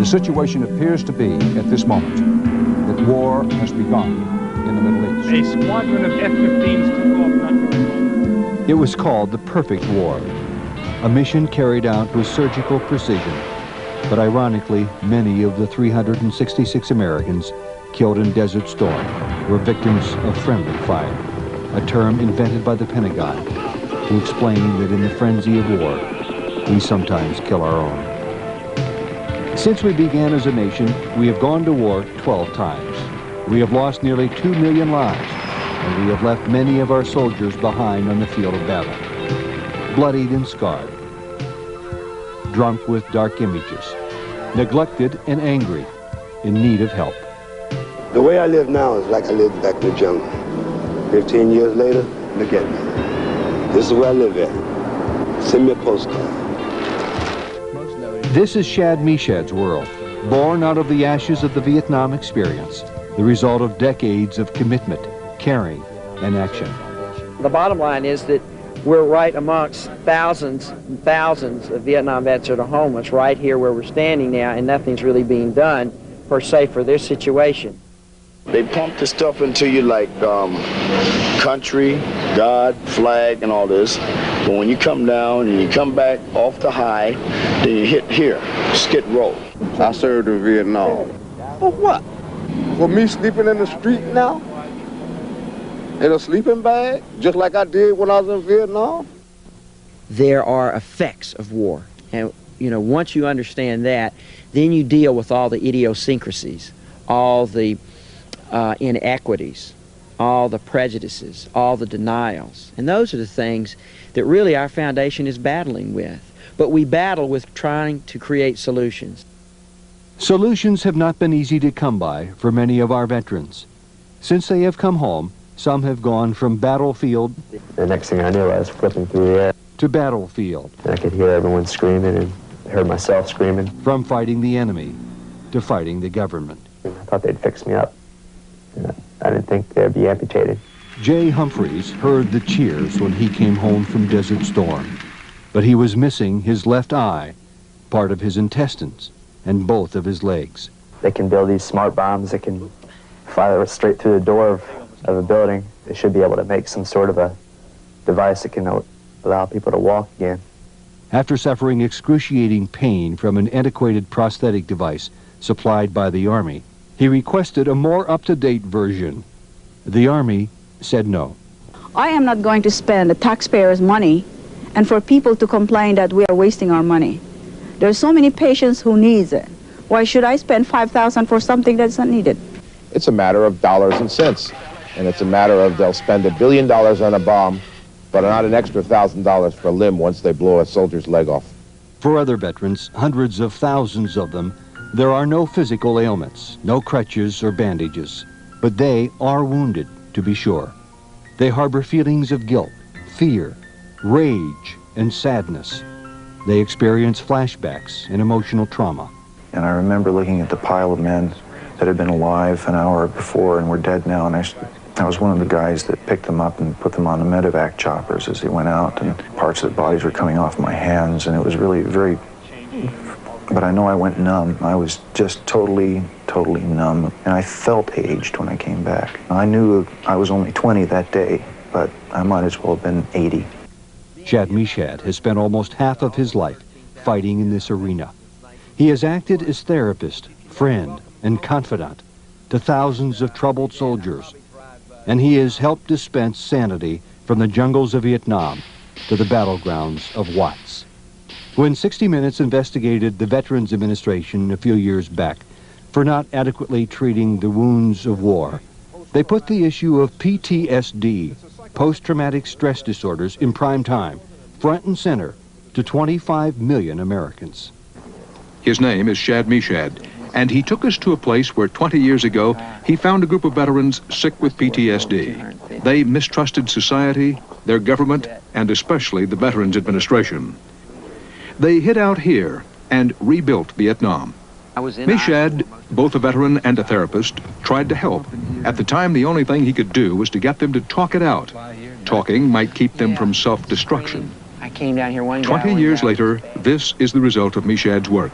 The situation appears to be, at this moment, that war has begun in the Middle East. A squadron of F-15s took off not very long. It was called the Perfect War, a mission carried out with surgical precision. But ironically, many of the 366 Americans killed in Desert Storm were victims of friendly fire, a term invented by the Pentagon to explain that in the frenzy of war, we sometimes kill our own. Since we began as a nation, we have gone to war 12 times. We have lost nearly 2 million lives, and we have left many of our soldiers behind on the field of battle, bloodied and scarred, drunk with dark images, neglected and angry, in need of help. The way I live now is like I lived back in the jungle. 15 years later, look at me. This is where I live at. Send me a postcard. This is Shad Meshad's world, born out of the ashes of the Vietnam experience, the result of decades of commitment, caring, and action. The bottom line is that we're right amongst thousands and thousands of Vietnam vets that are homeless right here where we're standing now, and nothing's really being done, per se, for their situation. They pump this stuff into you like country, God, flag, and all this. But when you come down and you come back off the high, then you hit here, skid row. I served in Vietnam. For what? For me sleeping in the street now? In a sleeping bag, just like I did when I was in Vietnam? There are effects of war. And, you know, once you understand that, then you deal with all the idiosyncrasies, all the inequities, all the prejudices, all the denials. And those are the things that really our foundation is battling with. But we battle with trying to create solutions. Solutions have not been easy to come by for many of our veterans. Since they have come home, some have gone from battlefield The next thing I knew, I was flipping through the air. to battlefield, And I could hear everyone screaming and heard myself screaming. from fighting the enemy to fighting the government. I thought they'd fix me up. And I didn't think they'd be amputated. Jay Humphreys heard the cheers when he came home from Desert Storm, but he was missing his left eye, part of his intestines, and both of his legs. They can build these smart bombs that can fire straight through the door of a building. They should be able to make some sort of a device that can allow people to walk again. After suffering excruciating pain from an antiquated prosthetic device supplied by the Army, he requested a more up-to-date version. The Army said no. I am not going to spend the taxpayers' money and for people to complain that we are wasting our money. There are so many patients who need it. Why should I spend $5,000 for something that's not needed? It's a matter of dollars and cents. And it's a matter of they'll spend $1 billion on a bomb, but not an extra $1,000 for a limb once they blow a soldier's leg off. For other veterans, hundreds of thousands of them, there are no physical ailments, no crutches or bandages, but they are wounded, to be sure. They harbor feelings of guilt, fear, rage, and sadness. They experience flashbacks and emotional trauma. And I remember looking at the pile of men that had been alive an hour before and were dead now, and I was one of the guys that picked them up and put them on the medevac choppers as they went out, and parts of the bodies were coming off my hands, and it was really very... But I know I went numb. I was just totally numb, and I felt aged when I came back. I knew I was only 20 that day, but I might as well have been 80. Shad Meshad has spent almost half of his life fighting in this arena. He has acted as therapist, friend, and confidant to thousands of troubled soldiers, and he has helped dispense sanity from the jungles of Vietnam to the battlegrounds of Watts. When 60 Minutes investigated the Veterans Administration a few years back for not adequately treating the wounds of war, they put the issue of PTSD, post-traumatic stress disorders, in prime time, front and center, to 25 million Americans. His name is Shad Meshad, and he took us to a place where 20 years ago he found a group of veterans sick with PTSD. They mistrusted society, their government, and especially the Veterans Administration. They hid out here and rebuilt Vietnam. Meshad, both a veteran and a therapist, tried to help. At the time, the only thing he could do was to get them to talk it out. Talking might keep them from self-destruction. I came down here one day. 20 years later, this is the result of Meshad's work.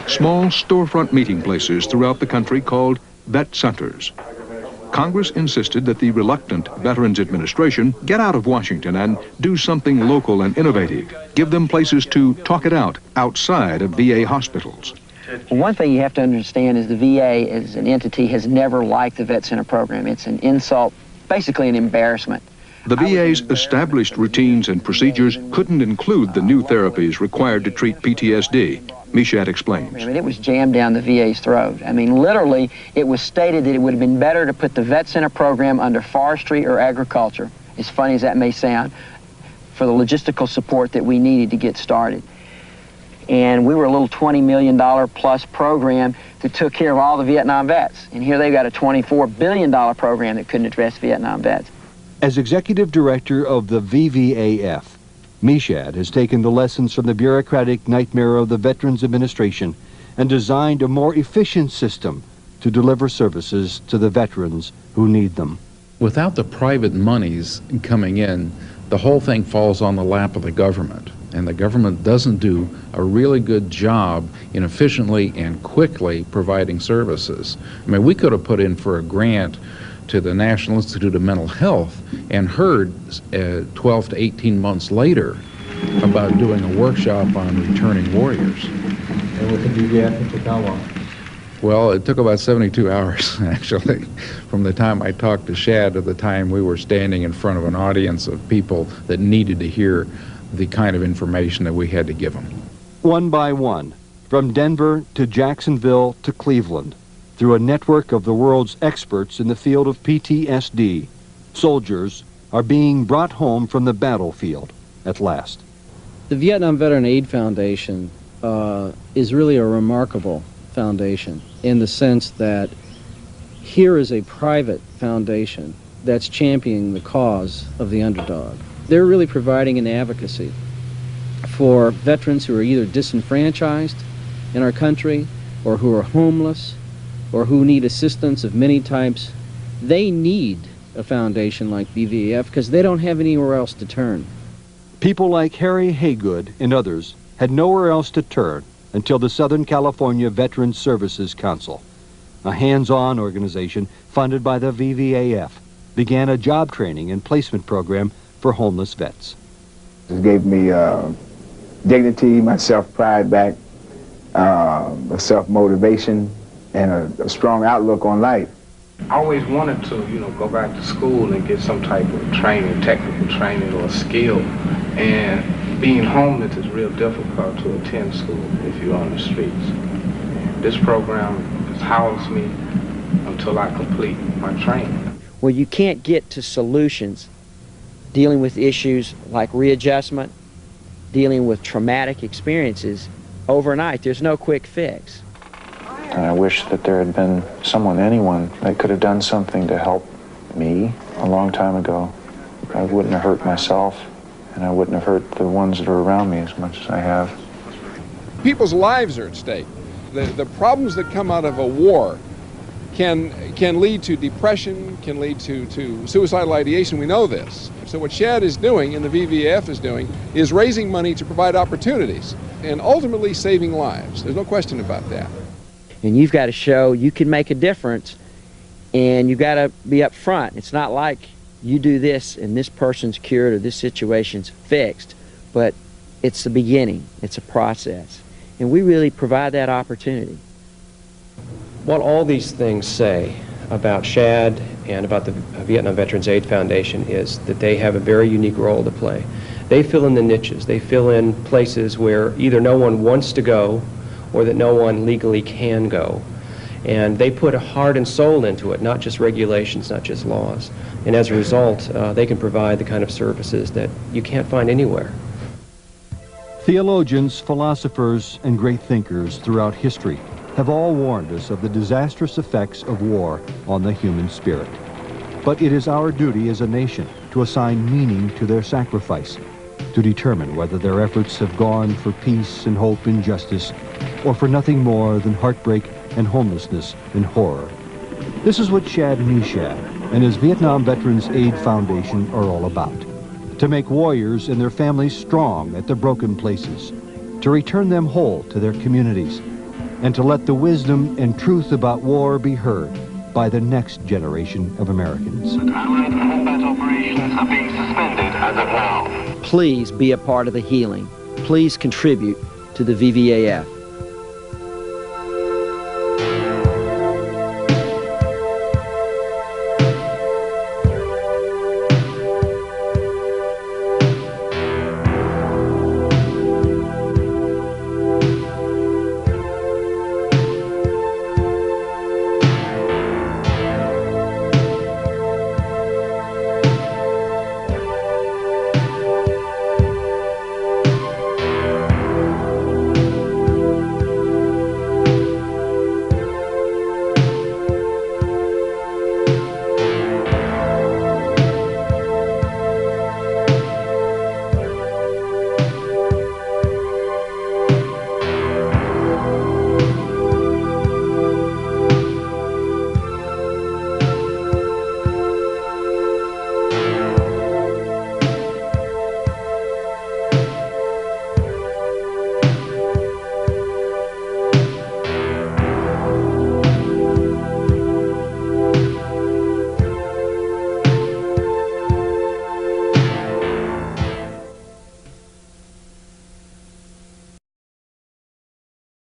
small storefront meeting places throughout the country called vet centers. Congress insisted that the reluctant Veterans Administration get out of Washington and do something local and innovative. Give them places to talk it out outside of VA hospitals. Well, one thing you have to understand is the VA as an entity has never liked the Vet Center program. It's an insult, basically an embarrassment. The VA's established routines and procedures couldn't include the new therapies required to treat PTSD. Meshad explains. I mean, it was jammed down the VA's throat. I mean, literally, it was stated that it would have been better to put the Vet Center program under forestry or agriculture, as funny as that may sound, for the logistical support that we needed to get started. And we were a little $20 million plus program that took care of all the Vietnam vets. And here they've got a $24 billion program that couldn't address Vietnam vets. As executive director of the VVAF, Meshad has taken the lessons from the bureaucratic nightmare of the Veterans Administration and designed a more efficient system to deliver services to the veterans who need them. Without the private monies coming in, the whole thing falls on the lap of the government. And the government doesn't do a really good job in efficiently and quickly providing services. I mean, we could have put in for a grant to the National Institute of Mental Health and heard 12 to 18 months later about doing a workshop on returning warriors. And with the VVF, it took how long? Well, it took about 72 hours, actually, from the time I talked to Shad to the time we were standing in front of an audience of people that needed to hear the kind of information that we had to give them. One by one, from Denver to Jacksonville to Cleveland, through a network of the world's experts in the field of PTSD, soldiers are being brought home from the battlefield at last. The Vietnam Veteran Aid Foundation is really a remarkable foundation in the sense that here is a private foundation that's championing the cause of the underdog. They're really providing an advocacy for veterans who are either disenfranchised in our country or who are homeless or who need assistance of many types. They need a foundation like BVAF because they don't have anywhere else to turn. People like Harry Haygood and others had nowhere else to turn until the Southern California Veterans Services Council, a hands-on organization funded by the VVAF, began a job training and placement program for homeless vets. It gave me dignity, my self-pride back, a self-motivation, and a strong outlook on life. I always wanted to, go back to school and get some type of training, technical training or skill. And being homeless is real difficult to attend school if you're on the streets. This program has housed me until I complete my training. Well, you can't get to solutions dealing with issues like readjustment, dealing with traumatic experiences overnight. There's no quick fix. And I wish that there had been someone, anyone, that could have done something to help me a long time ago. I wouldn't have hurt myself, and I wouldn't have hurt the ones that are around me as much as I have. People's lives are at stake. The problems that come out of a war can lead to depression, can lead to suicidal ideation. We know this. So what Shad is doing and the VVAF is doing is raising money to provide opportunities and ultimately saving lives. There's no question about that. And you've got to show you can make a difference, and you've got to be up front. It's not like you do this and this person's cured or this situation's fixed, but it's the beginning. It's a process. And we really provide that opportunity. What all these things say about Shad and about the Vietnam Veterans Aid Foundation is that they have a very unique role to play. They fill in the niches. They fill in places where either no one wants to go or that no one legally can go. And they put a heart and soul into it, not just regulations, not just laws. And as a result, they can provide the kind of services that you can't find anywhere. Theologians, philosophers, and great thinkers throughout history have all warned us of the disastrous effects of war on the human spirit. But it is our duty as a nation to assign meaning to their sacrifice, to determine whether their efforts have gone for peace and hope and justice, or for nothing more than heartbreak and homelessness and horror. This is what Shad Meshad and his Vietnam Veterans Aid Foundation are all about. To make warriors and their families strong at the broken places, to return them whole to their communities, and to let the wisdom and truth about war be heard by the next generation of Americans. Allied combat operations are being suspended as of now. Please be a part of the healing. Please contribute to the VVAF.